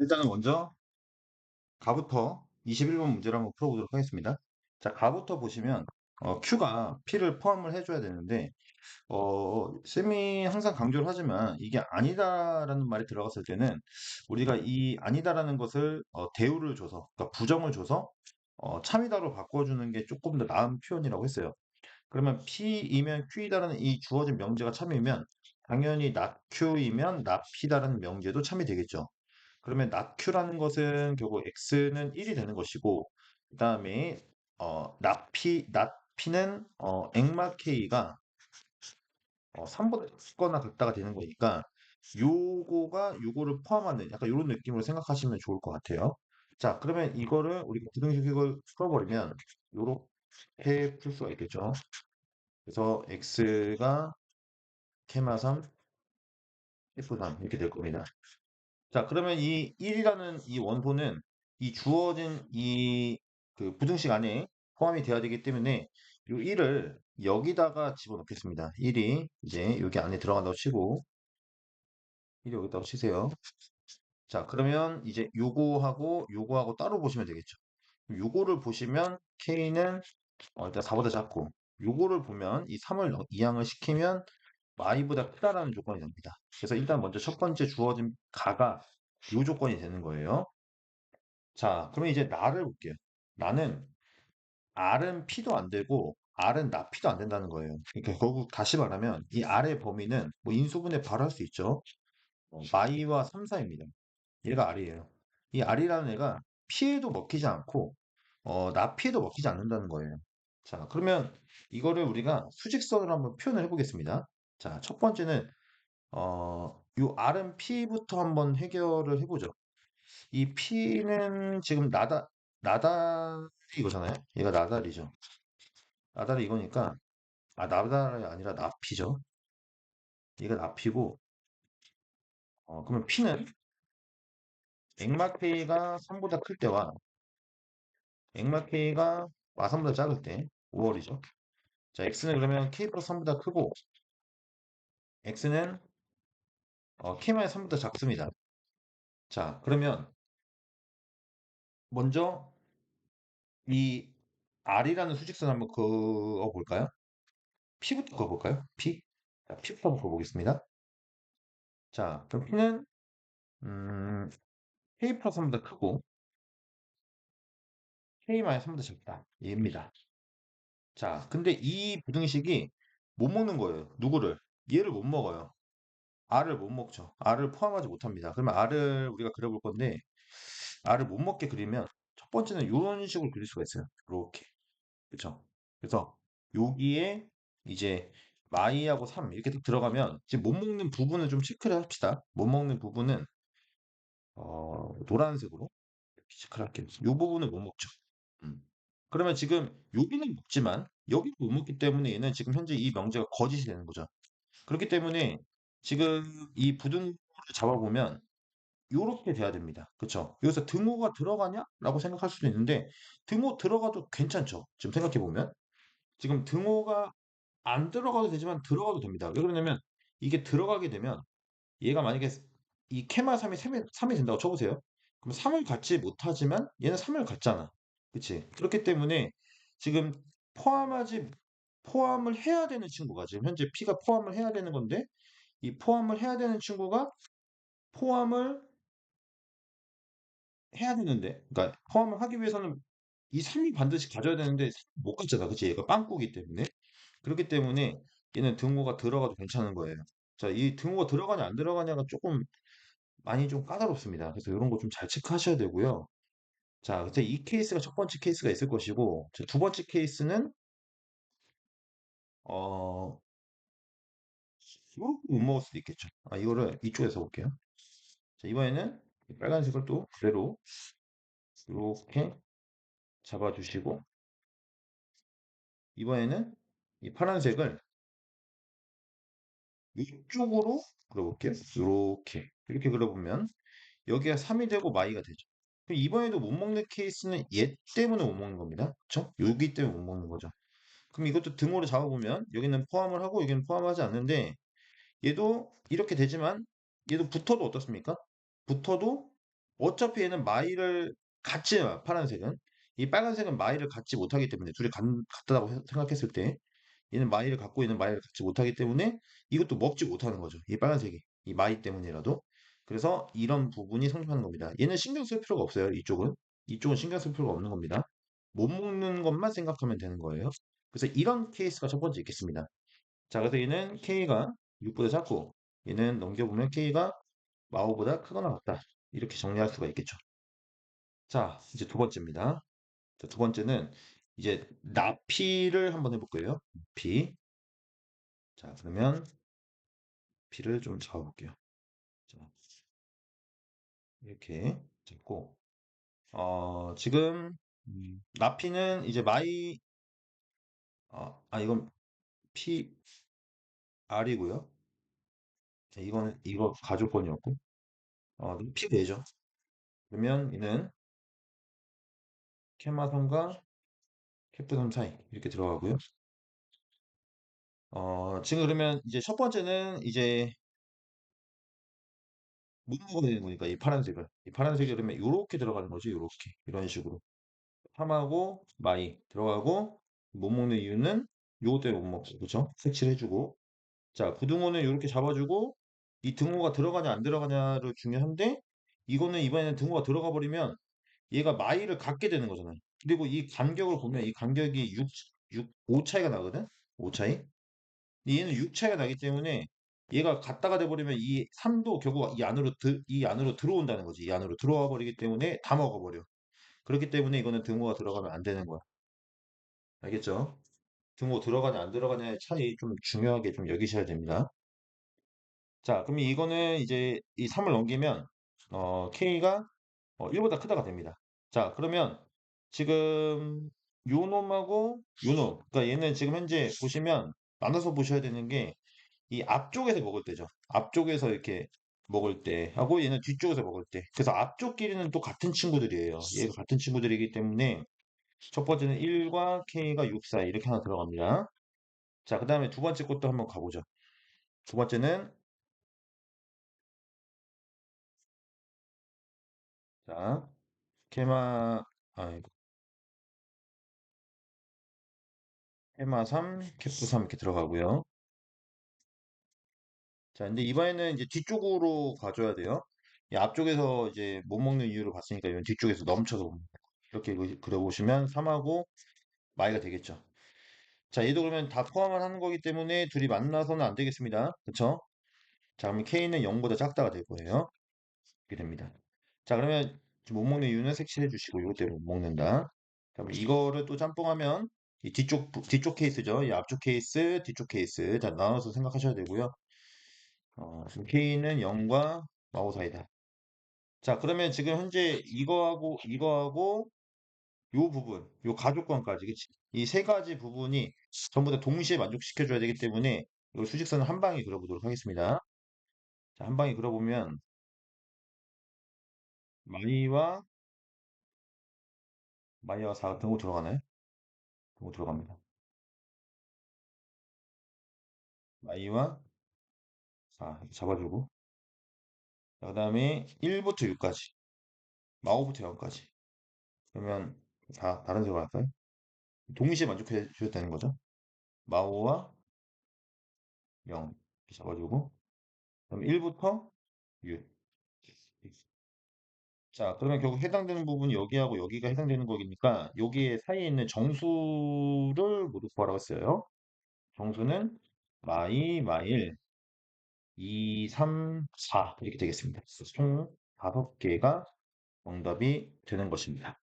일단은 먼저 가부터 21번 문제를 한번 풀어보도록 하겠습니다. 자, 가부터 보시면 Q가 P를 포함을 해줘야 되는데 쌤이 항상 강조를 하지만 이게 아니다라는 말이 들어갔을 때는 우리가 이 아니다라는 것을 대우를 줘서, 그러니까 부정을 줘서 참이다로 바꿔주는 게 조금 더 나은 표현이라고 했어요. 그러면 P이면 Q이다라는 이 주어진 명제가 참이면 당연히 not Q이면 not P다라는 명제도 참이 되겠죠. 그러면 not Q라는 것은 결국 X는 1이 되는 것이고, 그 다음에 not P는 액마 K가 3보다 작거나 같다가 되는 거니까 요거를 포함하는 약간 이런 느낌으로 생각하시면 좋을 것 같아요. 자, 그러면 이거를 우리가 부등식을 풀어버리면 요렇게 풀 수가 있겠죠. 그래서 x가 케마 3, F3 이렇게 될 겁니다. 자, 그러면 이 1이라는 이 원소는 이 주어진 이 그 부등식 안에 포함이 되어야 되기 때문에 이 1을 여기다가 집어넣겠습니다. 1이 이제 여기 안에 들어간다고 치고 1이 여기다가 치세요. 자, 그러면 이제 요거하고 따로 보시면 되겠죠. 요거를 보시면 K는 일단 4보다 작고 요거를 보면 이 3을 이항을 시키면 y보다 크다라는 조건이 됩니다. 그래서 일단 먼저 첫 번째 주어진 가가 요 조건이 되는 거예요. 자, 그러면 이제 나를 볼게요. 나는 R은 P도 안 되고 R은 나P도 안 된다는 거예요. 그러니까 결국 다시 말하면 이 R의 범위는 뭐 인수분해 바로 할 수 있죠. y와 3, 4입니다. 얘가 R이에요. 이 R이라는 애가 P에도 먹히지 않고 나P에도 먹히지 않는다는 거예요. 자, 그러면 이거를 우리가 수직선으로 한번 표현을 해보겠습니다. 자, 첫 번째는 요 R은 P부터 한번 해결을 해보죠. 이 P는 지금 나달이 이거잖아요. 얘가 나달이죠. 나달이 이거니까, 나달이 아니라 나피죠. 얘가 나피고, 그러면 P는 액마K가 3보다 클 때와 액마K가 마3보다 작을 때 5월이죠. 자, X는 그러면 K 플러스 3보다 크고, X는 K-3보다 작습니다. 자, 그러면 먼저 이 R이라는 수직선 한번 그어볼까요? P부터 그어볼까요? P? 자, P부터 한번 그어보겠습니다. 자, 그럼 P는 음, K 플러스 3보다 크고 K-3보다 작다. 얘입니다. 자, 근데 이 부등식이 못 먹는 거예요. 누구를? 얘를 못 먹어요. R을 못 먹죠. R을 포함하지 못합니다. 그러면 R을 우리가 그려볼 건데 R을 못 먹게 그리면 첫 번째는 이런 식으로 그릴 수가 있어요. 이렇게. 그쵸? 그래서 여기에 이제 마이하고 3 이렇게 딱 들어가면 지금 못 먹는 부분을 좀 체크를 합시다. 못 먹는 부분은 노란색으로 이렇게 체크를 할게요. 이 부분을 못 먹죠. 음. 그러면 지금 여기는 먹지만 여기를 못 먹기 때문에 얘는 지금 현재 이 명제가 거짓이 되는 거죠. 그렇기 때문에 지금 이 부등호를 잡아보면 요렇게 돼야 됩니다. 그쵸? 여기서 등호가 들어가냐? 라고 생각할 수도 있는데 등호 들어가도 괜찮죠? 지금 생각해보면 지금 등호가 안 들어가도 되지만 들어가도 됩니다. 왜 그러냐면 이게 들어가게 되면 얘가 만약에 이 케마 3이 3이 된다고 쳐보세요. 그럼 3을 갖지 못하지만 얘는 3을 갖잖아. 그치? 그렇기 때문에 지금 포함을 해야 되는 친구가 지금 현재 P가 포함을 해야 되는 건데 이 포함을 해야 되는 친구가 포함을 해야 되는데 그러니까 포함을 하기 위해서는 이 3이 반드시 가져야 되는데 못 갖잖아. 그치? 얘가 빵꾸기 때문에. 그렇기 때문에 얘는 등호가 들어가도 괜찮은 거예요. 자, 이 등호가 들어가냐 안 들어가냐가 조금 많이 좀 까다롭습니다. 그래서 이런 거 좀 잘 체크하셔야 되고요. 자, 그래서 이 케이스가 첫 번째 케이스가 있을 것이고, 두 번째 케이스는 어 이렇게 못 먹을 수도 있겠죠. 이거를 이쪽에서 볼게요. 자, 이번에는 이 빨간색을 또 그대로 이렇게 잡아주시고, 이번에는 이 파란색을 이쪽으로 그려볼게요. 이렇게 그려보면 여기가 3이 되고 마이가 되죠. 그럼 이번에도 못 먹는 케이스는 얘 때문에 못 먹는 겁니다. 그쵸? 여기 때문에 못 먹는 거죠. 그럼 이것도 등호를 잡아보면 여기는 포함을 하고 여기는 포함하지 않는데 얘도 이렇게 되지만 얘도 붙어도 어떻습니까? 붙어도 어차피 얘는 마이를 같이 파란색은 이 빨간색은 마이를 갖지 못하기 때문에 둘이 같다고 생각했을 때 얘는 마이를 갖고 있는 마이를 갖지 못하기 때문에 이것도 먹지 못하는 거죠. 이 빨간색이 이 마이 때문이라도 그래서 이런 부분이 성립하는 겁니다. 얘는 신경 쓸 필요가 없어요. 이쪽은 신경 쓸 필요가 없는 겁니다. 못 먹는 것만 생각하면 되는 거예요. 그래서 이런 케이스가 첫 번째 있겠습니다. 자, 그래서 얘는 K가 6보다 작고 얘는 넘겨보면 K가 마오보다 크거나 같다. 이렇게 정리할 수가 있겠죠. 자, 이제 두 번째입니다. 자, 두 번째는 이제 나피를 한번 해볼 거예요. 피. 자, 그러면 피를 좀 잡아볼게요. 자, 이렇게 잡고 지금 나피는 이제 마이 이건 피 R이고요. 이거는 이거 가족번이었고 피 되죠. 그러면 얘는 캐마선과 캡트섬 사이 이렇게 들어가고요. 지금 그러면 이제 첫 번째는 이제 못 먹어야 되는 거니까 이 파란색이 그러면 요렇게 들어가는 거지 요렇게 이런 식으로 3하고 마이 들어가고 못 먹는 이유는 요것 때문에 못 먹고 그죠? 색칠해주고 자 부등호는 요렇게 잡아주고 이 등호가 들어가냐 안 들어가냐를 중요한데 이거는 이번에는 등호가 들어가 버리면 얘가 마이를 갖게 되는 거잖아요. 그리고 이 간격을 보면 이 간격이 5 차이가 나거든? 5 차이? 얘는 6 차이가 나기 때문에 얘가 갔다가 돼버리면 이 3도 결국 이 안으로 들어온다는 거지. 이 안으로 들어와 버리기 때문에 다 먹어버려. 그렇기 때문에 이거는 등호가 들어가면 안 되는 거야. 알겠죠? 등호 들어가냐 안 들어가냐의 차이 좀 중요하게 좀 여기셔야 됩니다. 자, 그럼 이거는 이제 이 3을 넘기면 K가 1보다 크다가 됩니다. 자, 그러면 지금 요 놈하고 요 놈, 그러니까 얘는 지금 현재 보시면 나눠서 보셔야 되는 게 이 앞쪽에서 먹을 때죠. 앞쪽에서 이렇게 먹을 때 하고 얘는 뒤쪽에서 먹을 때. 그래서 앞쪽끼리는 또 같은 친구들이에요. 얘가 같은 친구들이기 때문에 첫 번째는 1과 K가 6 사이 이렇게 하나 들어갑니다. 자, 그 다음에 두 번째 것도 한번 가보죠. 두 번째는 자, 케마 아, 케마 3, 캡도 3 이렇게 들어가고요. 자, 근데 이번에는 이제 뒤쪽으로 가줘야 돼요. 이 앞쪽에서 이제 못 먹는 이유를 봤으니까 이건 뒤쪽에서 넘쳐서 먹는 거예요. 이렇게 그려보시면 3하고 마이가 되겠죠. 자, 얘도 그러면 다 포함을 하는 거기 때문에 둘이 만나서는 안 되겠습니다. 그쵸? 자, 그러면 K는 0보다 작다가 될 거예요. 이렇게 됩니다. 자, 그러면 지금 못 먹는 이유는 색칠해 주시고 이것대로 못 먹는다. 자, 그럼 이거를 또 짬뽕하면 이 뒤쪽 케이스죠. 이 앞쪽 케이스, 뒤쪽 케이스. 자, 나눠서 생각하셔야 되고요. 지금 K는 0과 마오 사이다. 자, 그러면 지금 현재 이거하고 요 부분, 요 가족관까지, 그치? 이 세 가지 부분이 전부 다 동시에 만족시켜줘야 되기 때문에 이 수직선을 한 방에 그려보도록 하겠습니다. 자, 한 방에 그려보면 마이와 마이와 4가 등호 들어가나요? 등호 들어갑니다. 마이와 4 이렇게 잡아주고 그 다음에 1부터 6까지 마오부터 0까지 그러면 다 다른 색으로 할까요? 동시에 만족해 주셨다는 거죠. 마오와 0 이렇게 잡아주고 그럼 1부터 6 자, 그러면 결국 해당되는 부분이 여기하고 여기가 해당되는 거니까 여기에 사이에 있는 정수를 모두 구하라고 했어요. 정수는 마일, 2, 3, 4 이렇게 되겠습니다. 그래서 총 5개가 정답이 되는 것입니다.